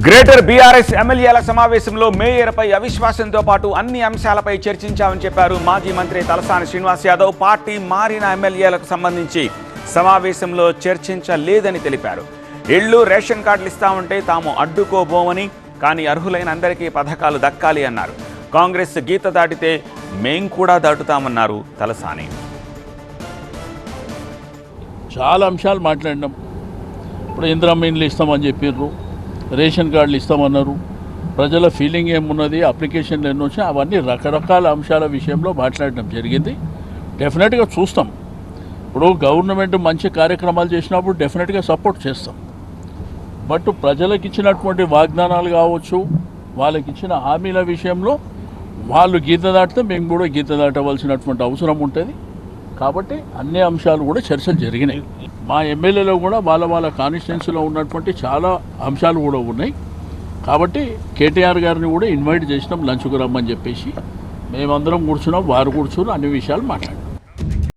Greater BRS ఎమ్మెల్యేల సమావేశంలో మేయర్పై అవిశ్వాసంతో పాటు అన్ని అంశాలపై చర్చించామని చెప్పారు మాజీ మంత్రి తలసాని శ్రీనివాస్ యాదవ్. పార్టీ మారిన ఎమ్మెల్యేలకు సంబంధించి సమావేశంలో చర్చించలేదని తెలిపారు. ఇళ్లు రేషన్ కార్డులు ఇస్తామంటే తాము అడ్డుకోబోమని, కానీ అర్హులైన అందరికీ పథకాలు దక్కాలి అన్నారు. కాంగ్రెస్ గీత దాటితే మేం కూడా దాటుతామన్నారు తలసాని. చాలా అంశాలు మాట్లాడినాం. ఇప్పుడు ఇందిరమ్మ ఇండ్లు ఇస్తామని చెప్పారు, రేషన్ కార్డులు ఇస్తామన్నారు. ప్రజల ఫీలింగ్ ఏమున్నది, అప్లికేషన్లు ఎన్ని వచ్చాయి, అవన్నీ రకరకాల అంశాల విషయంలో మాట్లాడడం జరిగింది. డెఫినెట్గా చూస్తాం. ఇప్పుడు గవర్నమెంట్ మంచి కార్యక్రమాలు చేసినప్పుడు డెఫినెట్గా సపోర్ట్ చేస్తాం. బట్ ప్రజలకు ఇచ్చినటువంటి వాగ్దానాలు కావచ్చు, వాళ్ళకి ఇచ్చిన హామీల విషయంలో వాళ్ళు గీత దాటితే మేము కూడా గీత దాటవలసినటువంటి అవసరం ఉంటుంది. కాబట్టి అన్ని అంశాలు కూడా చర్చలు జరిగినాయి. మా ఎమ్మెల్యేలో కూడా వాళ్ళ కాన్స్టిట్యున్సీలో ఉన్నటువంటి చాలా అంశాలు కూడా ఉన్నాయి. కాబట్టి కేటీఆర్ గారిని కూడా ఇన్వైట్ చేసినాం లంచ్కు రమ్మని చెప్పేసి. మేమందరం కూర్చున్నాం, వారు కూర్చుని అన్ని విషయాలు మాట్లాడాం.